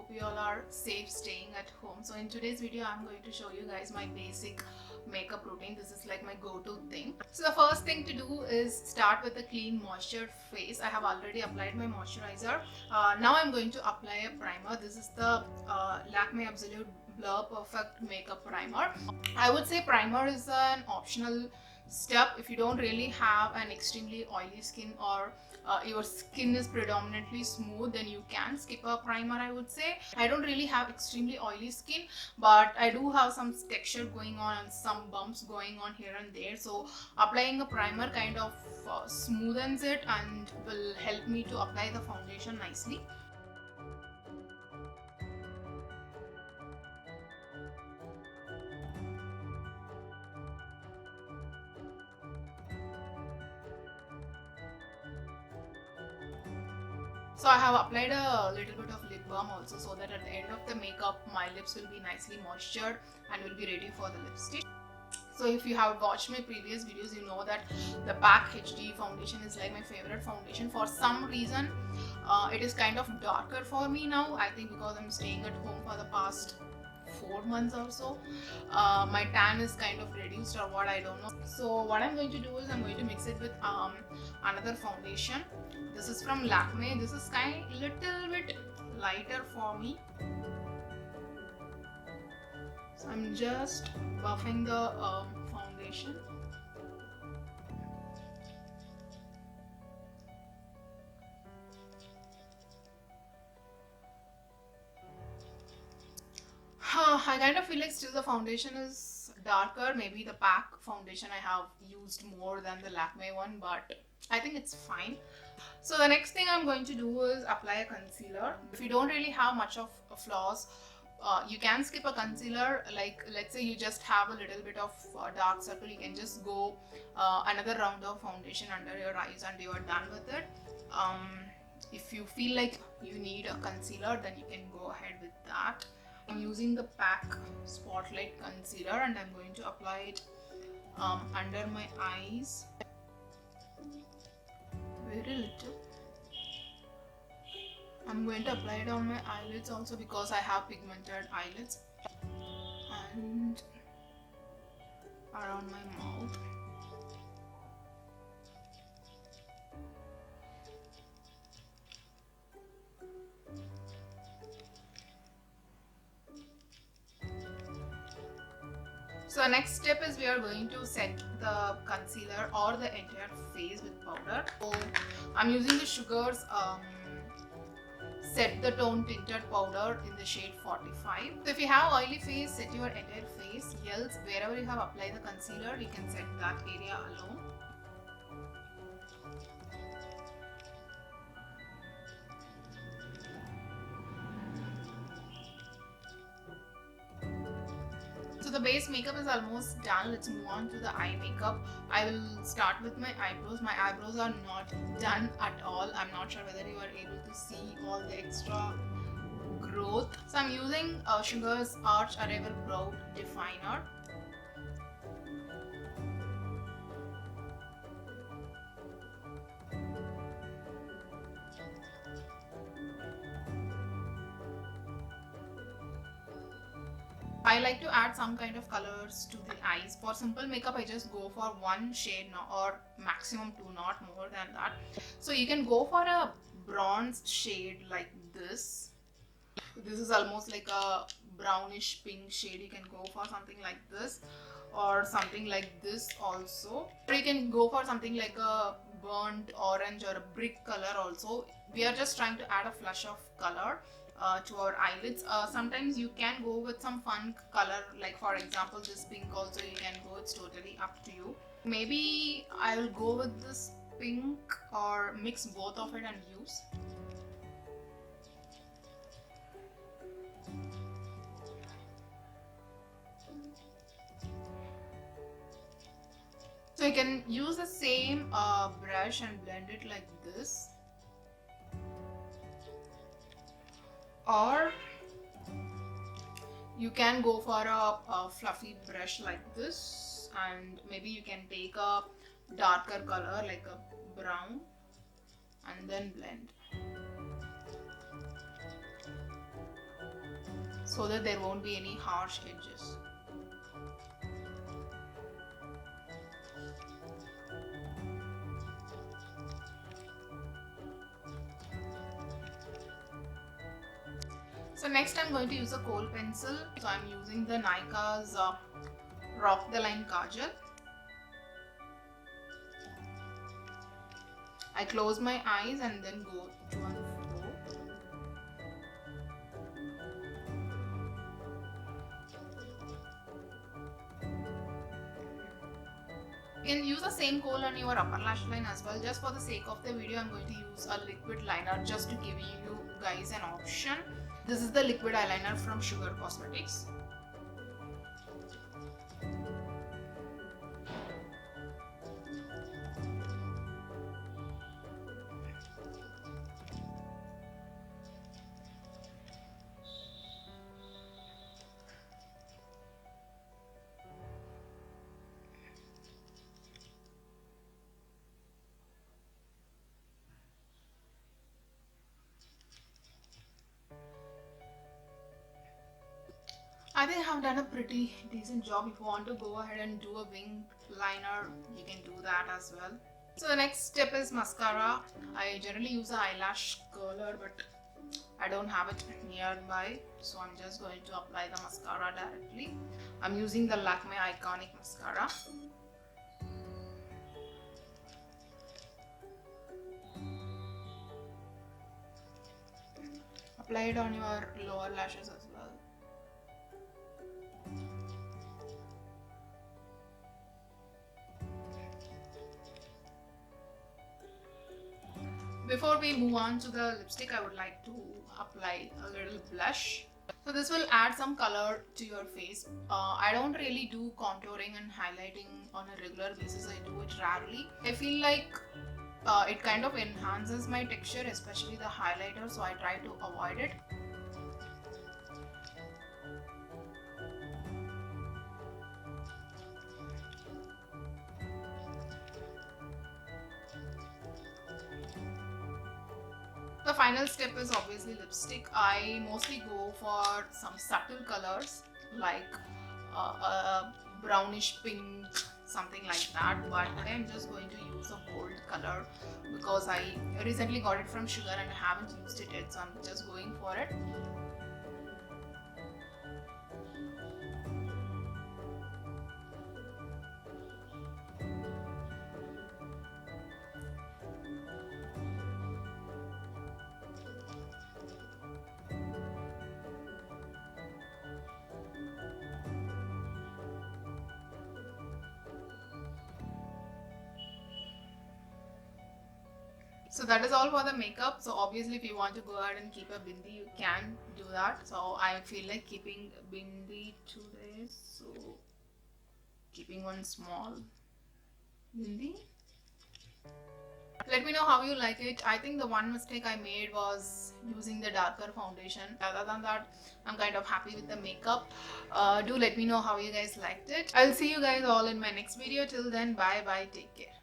hope you all are safe staying at home. So in today's video I'm going to show you guys my basic makeup routine. This is like my go-to thing. So the first thing to do is start with a clean moistured face. I have already applied my moisturizer. Now I'm going to apply a primer. This is the Lakme Absolute Blur Perfect Makeup Primer. I would say primer is an optional step if you don't really have an extremely oily skin, or your skin is predominantly smooth, then you can skip a primer. I would say I don't really have extremely oily skin, but I do have some texture going on and some bumps going on here and there, so applying a primer kind of smoothens it and will help me to apply the foundation nicely. So I have applied a little bit of lip balm also, so that at the end of the makeup my lips will be nicely moistured and will be ready for the lipstick. So if you have watched my previous videos, you know that the PAC HD foundation is like my favorite foundation. For some reason it is kind of darker for me now. I think because I'm staying at home for the past 4 months or so. My tan is kind of reduced or what, I don't know. So what I'm going to do is I'm going to mix it with another foundation. This is from Lakme. This is kind of little bit lighter for me. So I'm just buffing the foundation. I kind of feel like still the foundation is darker. Maybe the PAC foundation I have used more than the Lakme one, but I think it's fine. So the next thing I'm going to do is apply a concealer. If you don't really have much of flaws, you can skip a concealer. Like let's say you just have a little bit of dark circle, you can just go another round of foundation under your eyes and you are done with it. If you feel like you need a concealer, then you can go ahead with that. I'm using the PAC Spotlight Concealer and I'm going to apply it under my eyes. Very little. I'm going to apply it on my eyelids also because I have pigmented eyelids, and around my mouth. So next step is we are going to set the concealer or the entire face with powder. So I'm using the Sugar's Set the Tone Tinted Powder in the shade 45. So if you have oily face, set your entire face. Else, wherever you have applied the concealer, you can set that area alone. So the base makeup is almost done. Let's move on to the eye makeup. I will start with my eyebrows. My eyebrows are not done at all. I'm not sure whether you are able to see all the extra growth. So I'm using Sugar's Arch Arrival Brow Definer. I like to add some kind of colors to the eyes. For simple makeup, I just go for one shade or maximum two, not more than that. So you can go for a bronze shade like this. This is almost like a brownish pink shade. You can go for something like this or something like this also. Or you can go for something like a burnt orange or a brick color also. We are just trying to add a flush of color to our eyelids. Sometimes you can go with some fun color, like for example this pink also you can go. It's totally up to you. Maybe I'll go with this pink or mix both of it and use. So you can use the same brush and blend it like this, or you can go for a fluffy brush like this, and maybe you can take a darker color like a brown and then blend. so that there won't be any harsh edges. So next I'm going to use a kohl pencil. So I'm using the Nykaa's Rock the Line Kajal. I close my eyes and then go to one flow. You can use the same kohl on your upper lash line as well. Just for the sake of the video, I'm going to use a liquid liner just to give you guys an option. This is the liquid eyeliner from Sugar Cosmetics. I think I've done a pretty decent job. If you want to go ahead and do a wing liner, you can do that as well. So the next step is mascara. I generally use an eyelash curler, but I don't have it nearby, so I'm just going to apply the mascara directly. I'm using the Lakme Iconic Mascara. Apply it on your lower lashes as well. Before we move on to the lipstick, I would like to apply a little blush. So this will add some color to your face. I don't really do contouring and highlighting on a regular basis. I do it rarely. I feel like it kind of enhances my texture, especially the highlighter, so I try to avoid it. The final step is obviously lipstick. I mostly go for some subtle colors like a brownish pink, something like that, but today I'm just going to use a bold color because I recently got it from Sugar and I haven't used it yet, so I'm just going for it. So that is all for the makeup. So obviously if you want to go ahead and keep a bindi, you can do that. So I feel like keeping bindi today, so keeping one small bindi. Let me know how you like it. I think the one mistake I made was using the darker foundation. Other than that, I'm kind of happy with the makeup. Do let me know how you guys liked it. I'll see you guys all in my next video. Till then, bye bye, take care.